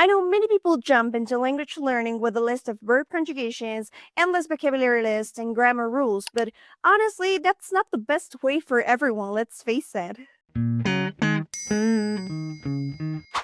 I know many people jump into language learning with a list of verb conjugations, endless vocabulary lists, and grammar rules, but honestly, that's not the best way for everyone, let's face it.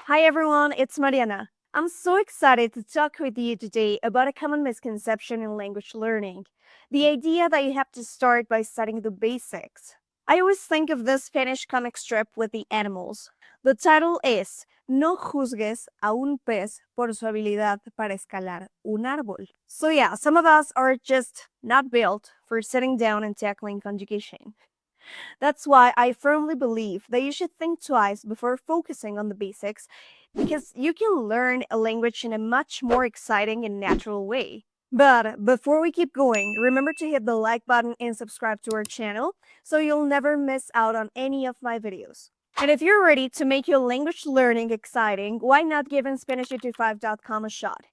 Hi everyone, it's Mariana. I'm so excited to talk with you today about a common misconception in language learning, the idea that you have to start by studying the basics. I always think of this Spanish comic strip with the animals. The title is No juzgues a un pez por su habilidad para escalar un árbol. So yeah, some of us are just not built for sitting down and tackling conjugation. That's why I firmly believe that you should think twice before focusing on the basics, because you can learn a language in a much more exciting and natural way. But before we keep going, remember to hit the like button and subscribe to our channel so you'll never miss out on any of my videos. And if you're ready to make your language learning exciting, why not give SpanishGT5.com a shot?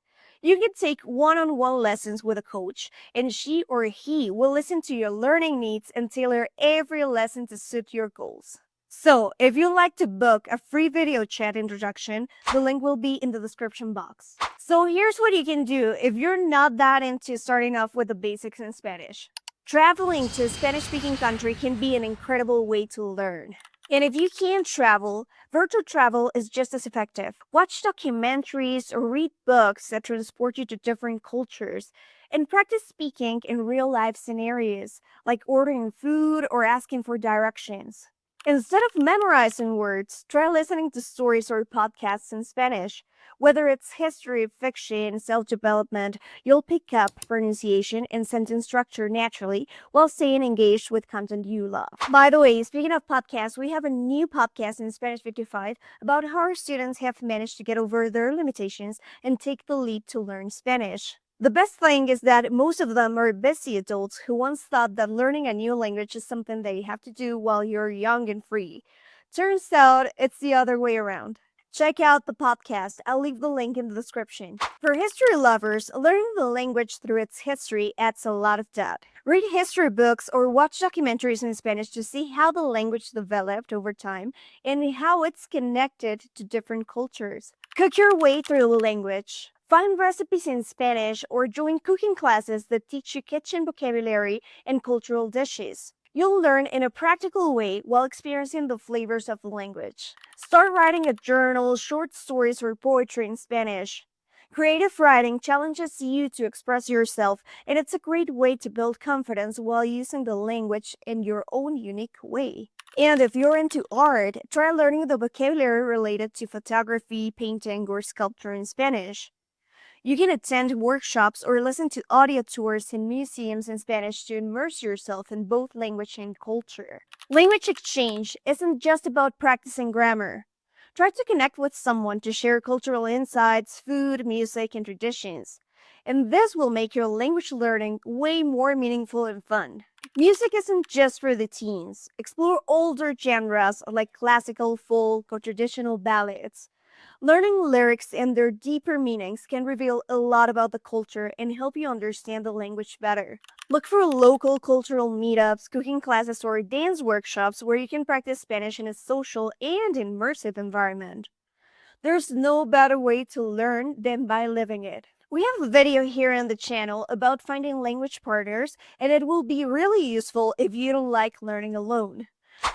You can take one-on-one lessons with a coach, and she or he will listen to your learning needs and tailor every lesson to suit your goals. So, if you'd like to book a free video chat introduction, the link will be in the description box. So here's what you can do if you're not that into starting off with the basics in Spanish. Traveling to a Spanish-speaking country can be an incredible way to learn. And if you can't travel, virtual travel is just as effective. Watch documentaries or read books that transport you to different cultures, and practice speaking in real-life scenarios, like ordering food or asking for directions. Instead of memorizing words, try listening to stories or podcasts in Spanish. Whether it's history, fiction, self-development, you'll pick up pronunciation and sentence structure naturally while staying engaged with content you love. By the way, speaking of podcasts, we have a new podcast in Spanish 55 about how our students have managed to get over their limitations and take the leap to learn Spanish. The best thing is that most of them are busy adults who once thought that learning a new language is something that you have to do while you're young and free. Turns out it's the other way around. Check out the podcast. I'll leave the link in the description. For history lovers, learning the language through its history adds a lot of depth. Read history books or watch documentaries in Spanish to see how the language developed over time and how it's connected to different cultures. Cook your way through the language. Find recipes in Spanish or join cooking classes that teach you kitchen vocabulary and cultural dishes. You'll learn in a practical way while experiencing the flavors of the language. Start writing a journal, short stories, or poetry in Spanish. Creative writing challenges you to express yourself, and it's a great way to build confidence while using the language in your own unique way. And if you're into art, try learning the vocabulary related to photography, painting, or sculpture in Spanish. You can attend workshops or listen to audio tours in museums in Spanish to immerse yourself in both language and culture. Language exchange isn't just about practicing grammar. Try to connect with someone to share cultural insights, food, music, and traditions. And this will make your language learning way more meaningful and fun. Music isn't just for the teens. Explore older genres like classical, folk, or traditional ballads. Learning lyrics and their deeper meanings can reveal a lot about the culture and help you understand the language better. Look for local cultural meetups, cooking classes, or dance workshops where you can practice Spanish in a social and immersive environment. There's no better way to learn than by living it. We have a video here on the channel about finding language partners, and it will be really useful if you don't like learning alone.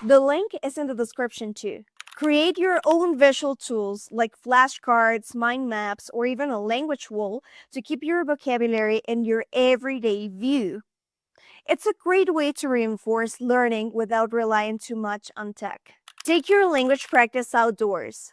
The link is in the description too. Create your own visual tools like flashcards, mind maps, or even a language wall to keep your vocabulary in your everyday view. It's a great way to reinforce learning without relying too much on tech. Take your language practice outdoors.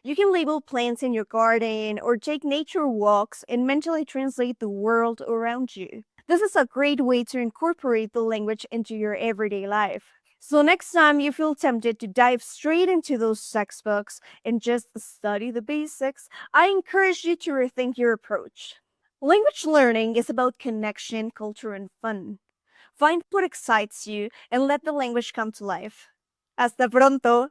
You can label plants in your garden or take nature walks and mentally translate the world around you. This is a great way to incorporate the language into your everyday life. So next time you feel tempted to dive straight into those textbooks and just study the basics, I encourage you to rethink your approach. Language learning is about connection, culture, and fun. Find what excites you and let the language come to life. Hasta pronto!